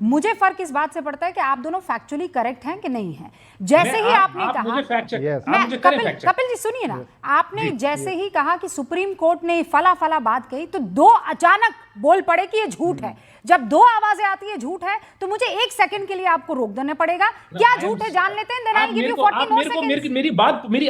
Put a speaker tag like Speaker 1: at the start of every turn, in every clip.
Speaker 1: मुझे फर्क इस बात से पड़ता है कि आप दोनों फैक्चुअली करेक्ट हैं कि नहीं हैं। जैसे ही आपने कहा, कपिल जी सुनिए ना, आपने जैसे ही कहा कि सुप्रीम कोर्ट ने फला फला बात कही तो दो अचानक बोल पड़े कि ये झूठ है। जब दो आवाजें आती है झूठ है तो मुझे एक सेकंड के लिए आपको रोक देना पड़ेगा। क्या झूठ है जान लेते हैं, then I give you 40 more seconds।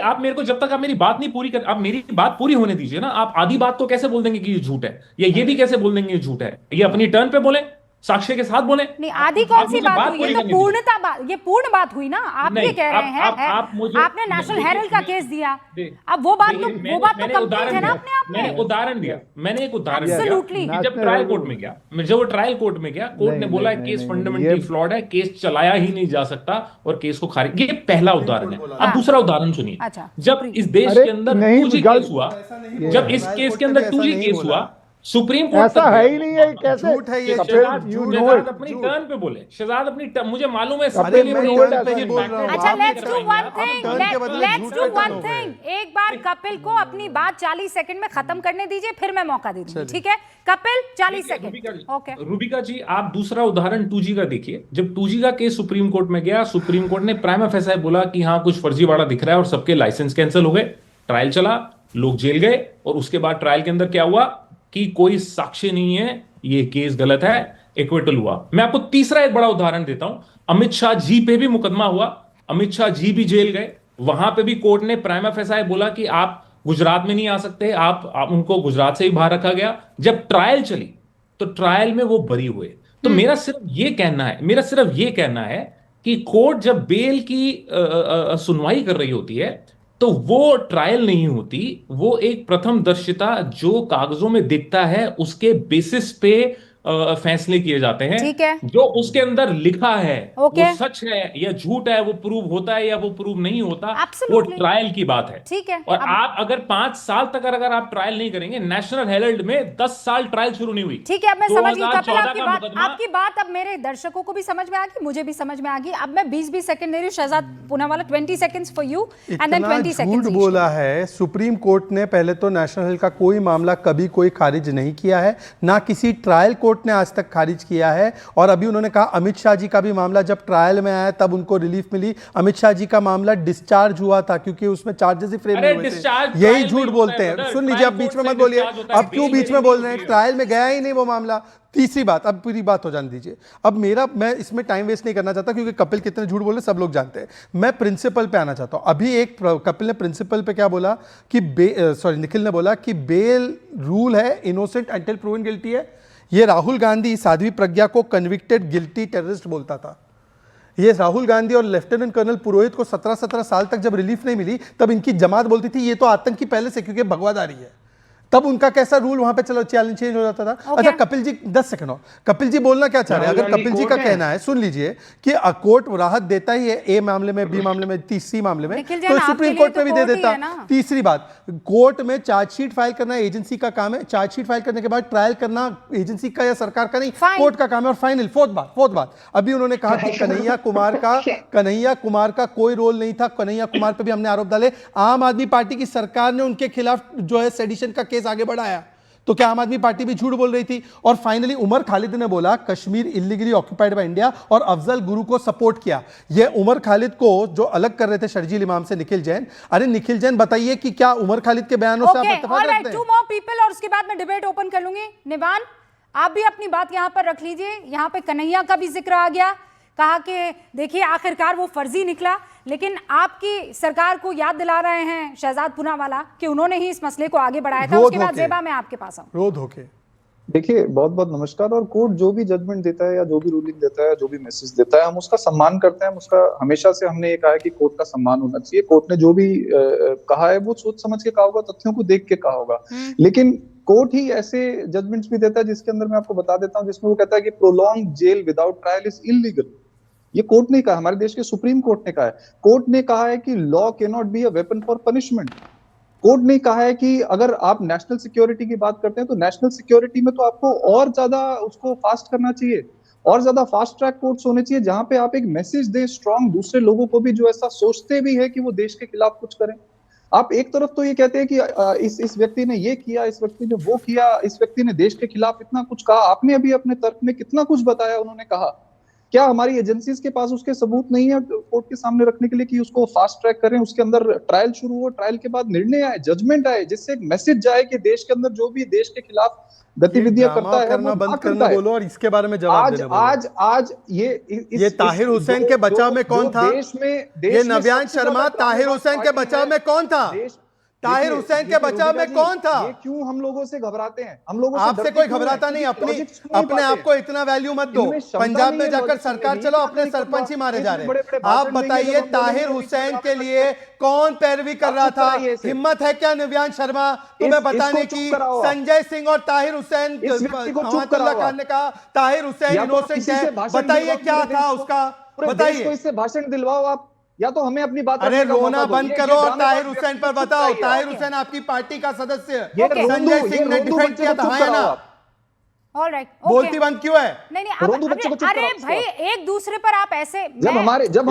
Speaker 2: आप मेरे को जब तक आप मेरी बात नहीं पूरी कर, आप मेरी बात पूरी होने दीजिए ना। आप आधी बात को कैसे बोल देंगे कि ये झूठ है, या ये भी कैसे बोल देंगे ये झूठ है? ये अपनी टर्न पे बोले, साक्ष्य के साथ बोले।
Speaker 1: नहीं, आधी कौन सी बात हुई? ये तो पूर्णता बात, ये पूर्ण बात हुई ना। आप ये कह रहे हैं आपने नेशनल हेरल्ड का केस दिया, अब वो बात तो कंप्लीट है ना।
Speaker 2: मैंने उदाहरण दिया, मैंने एक उदाहरण दिया। जब ट्रायल कोर्ट में गया, जब वो ट्रायल कोर्ट में गया, कोर्ट ने बोला केस फंडामेंटली फ्लॉड है, केस चलाया ही नहीं जा सकता और केस को खारिज। ये पहला उदाहरण है। अब दूसरा उदाहरण सुनिए। जब इस देश के अंदर 2G केस हुआ, जब इस केस के अंदर 2G केस हुआ, सुप्रीम कोर्ट
Speaker 3: ऐसा है ही नहीं है, कैसे
Speaker 2: झूठ है ये? शहजाद अपनी टर्न पे बोले, शहजाद अपनी मुझे मालूम है सबके लिए
Speaker 1: अच्छा, लेट्स डू वन थिंग। एक बार कपिल को अपनी बात 40 सेकंड में खत्म करने दीजिए, फिर मैं मौका दे दूंगी, ठीक है? कपिल 40 सेकंड। ओके
Speaker 2: रूबिका जी, आप दूसरा उदाहरण 2G का देखिए। जब 2G का केस सुप्रीम कोर्ट में गया, सुप्रीम कोर्ट ने प्राइमा फेसाई बोला कि हाँ कुछ फर्जीवाड़ा दिख रहा है और सबके लाइसेंस कैंसिल हो गए। ट्रायल चला, लोग जेल गए और उसके बाद ट्रायल के अंदर क्या हुआ कि कोई साक्ष्य नहीं है, ये केस गलत है, एक्विटल हुआ। मैं आपको तीसरा एक बड़ा उदाहरण देता हूं। अमित शाह जी पे भी मुकदमा हुआ, अमित शाह जी भी जेल गए। वहां पे भी कोर्ट ने प्राइमा फेसाई बोला कि आप गुजरात में नहीं आ सकते, आप उनको गुजरात से ही बाहर रखा गया। जब ट्रायल चली तो ट्रायल में वो बरी हुए। तो मेरा सिर्फ ये कहना है कि कोर्ट जब बेल की सुनवाई कर रही होती है तो वो ट्रायल नहीं होती, वो एक प्रथम दर्शिता जो कागजों में दिखता है उसके बेसिस पे फैसले किए जाते हैं।
Speaker 1: ठीक है,
Speaker 2: जो उसके अंदर लिखा है वो सच है या झूठ है, वो प्रूव होता है या वो प्रूव नहीं होता, वो ट्रायल की बात है।
Speaker 1: ठीक है,
Speaker 2: और आप अगर 5 साल तक अगर आप ट्रायल नहीं करेंगे, नेशनल हेराल्ड में 10 साल ट्रायल शुरू नहीं हुई।
Speaker 1: ठीक है, अब मैं समझ गई कपिल आपकी बात अब मेरे दर्शकों को भी समझ में आ गई, मुझे भी समझ में आ गई। अब मैं 20-20 सेकंड दे रही हूँ। Shehzad Poonawalla 20 seconds for you and then 20 seconds.
Speaker 4: झूठ बोला है सुप्रीम कोर्ट ने। पहले तो नेशनल हेराल्ड का कोई मामला कभी कोई खारिज नहीं किया है, ना किसी ट्रायल कोर्ट ने आज तक खारिज किया है। और अभी उन्होंने कहा अमित शाह जी का भी मामला जब ट्रायल में आया तब उनको रिलीफ मिली। अमित शाह जी का मामला डिस्चार्ज हुआ था क्योंकि उसमें चार्जेस ही फ्रेम नहीं हुए थे। यही झूठ बोलते हैं। सुन लीजिए, अब बीच में मत बोलिए। अब क्यों बीच में बोल रहे हैं? ट्रायल में गया ही नहीं वो मामला। तीसरी बात, अब पूरी बात हो जाने दीजिए। अब मैं इसमें टाइम वेस्ट नहीं करना चाहता क्योंकि कपिल कितने झूठ बोले सब लोग जानते हैं। मैं प्रिंसिपल पे आना चाहता हूं। अभी एक कपिल ने प्रिंसिपल पे क्या बोला कि निखिल ने बोला कि बेल रूल है, इनोसेंट अंटिल प्रूवन गिल्टी है। ये राहुल गांधी साध्वी प्रज्ञा को कन्विक्टेड गिल्टी टेररिस्ट बोलता था। ये राहुल गांधी और लेफ्टिनेंट कर्नल पुरोहित को 17 साल तक जब रिलीफ नहीं मिली तब इनकी जमात बोलती थी ये तो आतंकी पहले से क्योंकि भगवादारी है। तब उनका कैसा रूल वहां पे चैलेंज चेंज हो जाता था। अच्छा कपिल जी 10 सेकंड और, कपिल जी बोलना क्या चाह रहे हैं? अगर कपिल जी का कहना है, सुन लीजिए, कि कोर्ट राहत देता ही है ए मामले में, बी मामले में, सी मामले में, तो सुप्रीम कोर्ट में भी दे देता। तीसरी बात, कोर्ट में चार्जशीट फाइल करना एजेंसी का काम है। चार्जशीट फाइल करने के बाद ट्रायल करना एजेंसी का या सरकार का नहीं, कोर्ट का काम है। और फाइनल फोर्थ बात, अभी उन्होंने कहा कि कन्हैया कुमार का कोई रोल नहीं था। कन्हैया कुमार पे भी हमने आरोप डाले। आम आदमी पार्टी की सरकार ने उनके खिलाफ जो है सेडिशन का केस आगे बढ़ाया, तो क्या आम आदमी पार्टी भी झूठ बोल रही थी? और फाइनली उमर खालिद ने बोला Kashmir illegally occupied by India और अफजल गुरु को सपोर्ट किया। ये उमर खालिद को जो अलग कर रहे थे शर्जील इमाम से निखिल जैन, अरे निखिल जैन बताइए कि क्या उमर खालिद के बयानों से आप इत्तेफाक रखते हैं?
Speaker 1: 2 more people और उसके बाद मैं डिबेट ओपन कर लूंगी। निवान, आप भी अपनी बात यहां पर रख लीजिए। यहां पे कन्हैया का भी जिक्र आ गया, कहा कि देखिए आखिरकार वो फर्जी निकला, लेकिन आपकी सरकार को याद दिला रहे हैं शहजाद पूनावाला कि उन्होंने ही इस मसले को आगे बढ़ाया था। उसके बाद ज़ेबा मैं आपके पास आऊं।
Speaker 4: रोध होके
Speaker 5: देखिए, बहुत बहुत नमस्कार। और कोर्ट जो भी जजमेंट देता है या जो भी रूलिंग देता है, जो भी मैसेज देता है, हम उसका सम्मान करते हैं। हम उसका हमेशा से हमने ये कहा है कि कोर्ट का सम्मान होना चाहिए। कोर्ट ने जो भी कहा है वो सोच समझ के कहा होगा, तथ्यों को देख के कहा होगा। लेकिन कोर्ट ही ऐसे जजमेंट्स भी देता है जिसके अंदर मैं आपको बता देता हूँ, जिसमें वो कहता है कि prolong jail without trial is illegal. ये कोर्ट ने कहा, हमारे देश के सुप्रीम कोर्ट ने कहा है। कोर्ट ने कहा है कि law can not be a weapon for punishment. Court ने कहा है कि अगर आप नेशनल सिक्योरिटी की बात करते हैं तो नेशनल सिक्योरिटी में तो आपको और ज्यादा उसको फास्ट करना चाहिए, और ज्यादा फास्ट ट्रैक कोर्ट्स होने चाहिए जहां पे आप एक मैसेज दें स्ट्रांग दूसरे लोगों को भी जो ऐसा सोचते भी है कि वो देश के खिलाफ कुछ करें। आप एक तरफ तो ये कहते हैं कि इस व्यक्ति ने ये किया, इस व्यक्ति ने वो किया, इस व्यक्ति ने देश के खिलाफ इतना कुछ कहा। आपने अभी अपने तर्क में कितना कुछ बताया, उन्होंने कहा। क्या हमारी एजेंसीज के पास उसके सबूत नहीं है कोर्ट के सामने रखने के लिए कि उसको फास्ट ट्रैक करें, उसके अंदर ट्रायल शुरू हो, ट्रायल के बाद निर्णय आए, जजमेंट आए, जिससे एक मैसेज जाए कि देश के अंदर जो भी देश के खिलाफ गतिविधियां करता है
Speaker 4: वो बंद करना बोलो और इसके बारे में जवाब देना बोलो।
Speaker 5: आज ये
Speaker 4: ताहिर हुसैन के बचाव में कौन था? ये नव्यान शर्मा ताहिर हुसैन के बचाव में कौन था? ताहिर हुसैन के बचाव में कौन था?
Speaker 5: ये क्यों हम लोगों से घबराते हैं? हम लोगों
Speaker 4: आपसे कोई घबराता नहीं। अपने आप को इतना वैल्यू मत दो। पंजाब में जाकर सरकार चलो, अपने सरपंच ही मारे जा रहे हैं। आप बताइए ताहिर हुसैन के लिए कौन पैरवी कर रहा था? हिम्मत है क्या नव्यान शर्मा तुम्हें बताने की संजय सिंह और ताहिर हुसैन अमातुल्लाह खान ने कहा ताहिर हुसैन इनोसेंट है? बताइए क्या था उसका, बताइए।
Speaker 5: इससे भाषण दिलवाओ आप, या तो हमें अपनी बात।
Speaker 4: अरे रोना बंद करो, ताहिर हुसैन पर बताओ। ताहिर हुसैन आपकी पार्टी का सदस्य, संजय सिंह ने डिफेंड किया था, है ना?
Speaker 1: ऑलराइट,
Speaker 4: बोलती बंद क्यों है?
Speaker 1: नहीं, अरे भाई एक दूसरे पर आप ऐसे,
Speaker 5: जब हम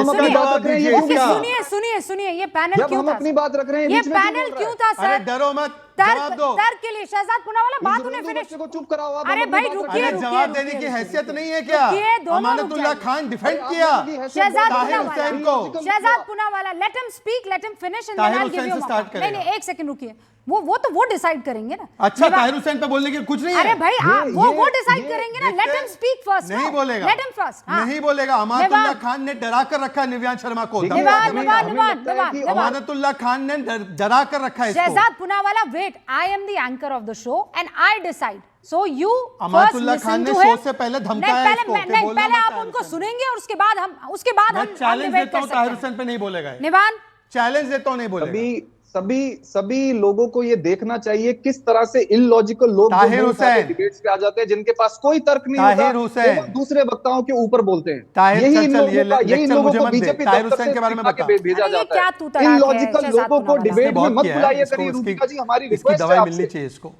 Speaker 5: अपनी बात रख रहे हैं,
Speaker 1: सुनिए ये पैनल क्यों था?
Speaker 5: अपनी बात रख रहे हैं,
Speaker 1: ये पैनल क्यों था सर?
Speaker 4: डरो मत,
Speaker 1: तर्क के लिए शहजाद पूनावाला बात उन्हें फिनिश
Speaker 5: को चुप कराओ आप।
Speaker 1: अरे भाई रुकिए,
Speaker 4: जवाब देने की हैसियत नहीं है क्या? अमानतुल्लाह खान डिफेंड किया
Speaker 1: Shehzad Poonawalla, let him speak, let him finish and then I give you. नहीं एक सेकंड रुकिए, वो डिसाइड करेंगे ना।
Speaker 4: अच्छा ताहिर हुसैन पे बोलने की कुछ नहीं है।
Speaker 1: अरे भाई वो डिसाइड करेंगे ना। Late him speak first.
Speaker 4: नहीं बोलेगा,
Speaker 1: लेट हिम फर्स्ट
Speaker 4: नहीं बोलेगा। अमानतुल्लाह खान ने डरा कर रखा है नव्यान शर्मा को। अमानतुल्लाह खान ने डरा कर रखा है इसको।
Speaker 1: Shehzad Poonawalla wait, I am the anchor of the show and I decide, so you
Speaker 4: Amanatullah Khan ने शो से पहले धमकाया इसको।
Speaker 1: पहले आप उनको सुनेंगे और उसके बाद हम
Speaker 4: चैलेंज देता हूं, ताहिर हुसैन पे नहीं बोलेगा।
Speaker 1: निवान
Speaker 4: चैलेंज देता हूं, नहीं बोलेगा।
Speaker 5: सभी लोगों को ये देखना चाहिए किस तरह से इलॉजिकल लोग डिबेट्स पे आ जाते हैं, जिनके पास कोई तर्क नहीं होता, वो दूसरे वक्ताओं के ऊपर बोलते हैं। यही लोगों को बीजेपी
Speaker 4: के बारे में
Speaker 5: भेजा जाता है। इलॉजिकल लोगों को डिबेट में मत बुलाइए। करिए रूबिका जी, हमारी रिक्वेस्ट है,
Speaker 4: दवाई मिलनी चाहिए इसको।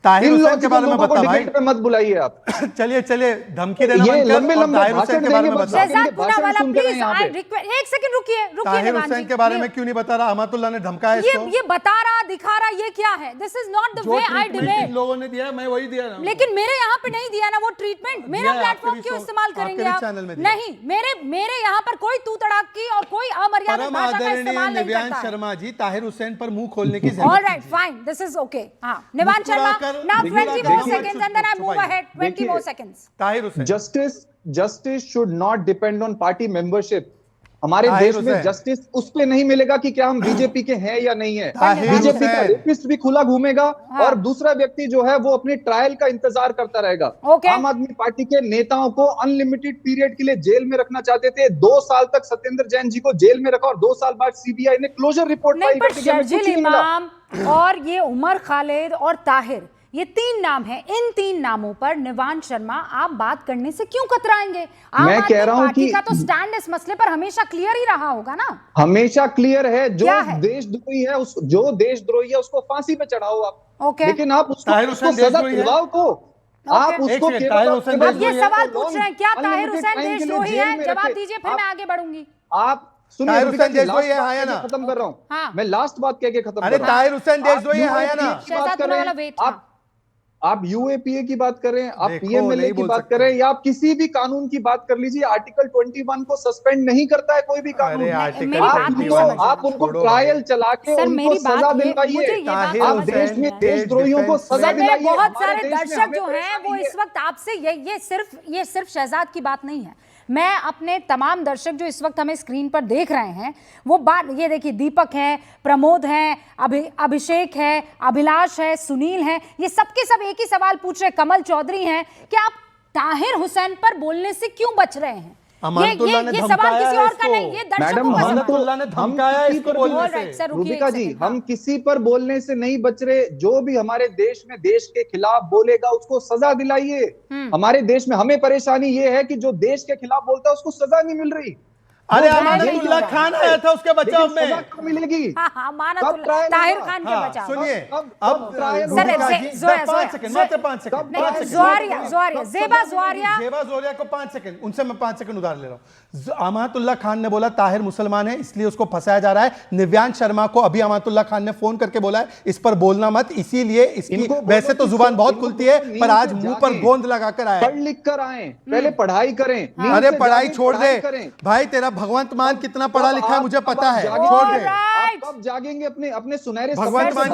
Speaker 4: ताहिर हुसैन के बारे में बता भाई,
Speaker 5: मत बुलाइए आप।
Speaker 4: चलिए धमकी देना बंद कर। ताहिर हुसैन के बारे में बता।
Speaker 1: Shehzad Poonawalla please, I request, एक सेकंड रुकिए।
Speaker 4: ताहिर हुसैन के बारे में क्यों नहीं बता रहा? अमातुल्लाह ने धमकाया इसको।
Speaker 1: ये बता रहा, दिखा रहा, ये क्या है? This is not the way I debate.
Speaker 4: लोगों ने दिया, मैं वही दिया ना।
Speaker 1: लेकिन मेरे यहाँ पे नहीं दिया ना वो ट्रीटमेंट। मेरा प्लेटफॉर्म क्यों इस्तेमाल करेंगे आप? नहीं, मेरे यहाँ पर कोई तू तड़ाक की और कोई अमर्यादित भाषा का इस्तेमाल नहीं करता।
Speaker 4: नव्यान शर्मा जी, ताहिर हुसैन पर मुंह खोलने की जरूरत।
Speaker 1: Alright fine, this is okay. हां निवान Sharma, now 20 more seconds and then I move ahead. 20 more seconds.
Speaker 4: Tahir Hussain,
Speaker 5: justice should not depend on party membership. हमारे देश में जस्टिस उस पे नहीं मिलेगा कि क्या हम बीजेपी के हैं या नहीं है। बीजेपी का रेपिस्ट भी खुला घूमेगा और दूसरा व्यक्ति जो है वो अपने ट्रायल का इंतजार करता रहेगा। आम आदमी पार्टी के नेताओं को अनलिमिटेड पीरियड के लिए जेल में रखना चाहते थे। 2 साल तक सत्येंद्र जैन जी को जेल में रखा और 2 साल बाद सीबीआई ने क्लोजर रिपोर्ट फाइल
Speaker 1: कर। और ये उमर खालिद और ताहिर, ये 3 नाम हैं। इन 3 नामों पर निवान शर्मा आप बात करने से क्यों कतराएंगे?
Speaker 5: मैं कह रहा हूं कि
Speaker 1: का तो स्टैंड इस मसले पर हमेशा क्लियर ही रहा होगा ना।
Speaker 5: हमेशा क्लियर है। जो देशद्रोही है उसको फांसी पे चढ़ाओ आप। लेकिन आप उसको सजा दिलवाओ तो आप उसको
Speaker 1: ये सवाल पूछ रहे हैं, क्या ताहिर हुसैन देशद्रोही है? जवाब दीजिए, फिर मैं आगे बढ़ूंगी।
Speaker 5: आप सुनिए, खत्म कर रहा हूँ मैं, लास्ट बात कह के खत्म।
Speaker 4: अरे ताहिर हुसैन देशद्रोही है ना?
Speaker 5: आप यूएपीए की बात करें, आप पीएमएलए की बात करें, या आप किसी भी कानून की बात कर लीजिए, आर्टिकल 21 को सस्पेंड नहीं करता है कोई भी कानून। आप उनको ट्रायल चला के उनको सजा दिलवाइए। आप देश में देशद्रोहियों को सजा दिलवाइए।
Speaker 1: बहुत सारे दर्शक जो हैं वो इस वक्त आपसे ये सिर्फ शहजाद की बात नहीं है। मैं अपने तमाम दर्शक जो इस वक्त हमें स्क्रीन पर देख रहे हैं, वो बात ये देखिए, दीपक हैं, प्रमोद हैं, अभिषेक है, अभिलाष है, सुनील है, ये सबके सब एक ही सवाल पूछ रहे। कमल चौधरी हैं कि आप ताहिर हुसैन पर बोलने से क्यों बच रहे हैं? ये सवाल किसी और का नहीं, ये दर्शकों का सवाल
Speaker 4: ने धमकाया इसको बोलने से।
Speaker 5: रूबिका जी, हम किसी पर बोलने से नहीं बच रहे। जो भी हमारे देश में देश के खिलाफ बोलेगा उसको सजा दिलाइए। हमारे देश में हमें परेशानी ये है कि जो देश के खिलाफ बोलता है उसको सजा नहीं मिल रही।
Speaker 4: अरे अमानतुल्लाह खान आया था उसके बचाव में।
Speaker 5: कब मिलेगी?
Speaker 1: अमानतुल्लाह ताहिर खान के बचाव।
Speaker 4: सुनिए
Speaker 5: अब
Speaker 1: सर, जोया
Speaker 4: 5 सेकंड, मात्र 5 सेकंड,
Speaker 1: ज़ेबा
Speaker 4: जोरिया को 5 सेकंड, उनसे मैं 5 सेकंड उधार ले रहा हूं। अमानतुल्लाह खान ने बोला ताहिर मुसलमान है इसलिए उसको फंसाया जा रहा है। निव्यांश शर्मा को अभी अमानतुल्लाह खान ने फोन करके बोला है इस पर बोलना मत, इसीलिए इसकी वैसे तो जुबान बहुत खुलती है पर आज मुंह पर गोंद लगाकर आया।
Speaker 5: पढ़ लिख कर आए, पहले पढ़ाई करें।
Speaker 4: अरे पढ़ाई छोड़ दे भाई, तेरा भगवंत मान कितना पढ़ा लिखा है मुझे पता है, छोड़ दे।
Speaker 5: अब जागेंगे अपने सुनहरे
Speaker 4: भगवंत मान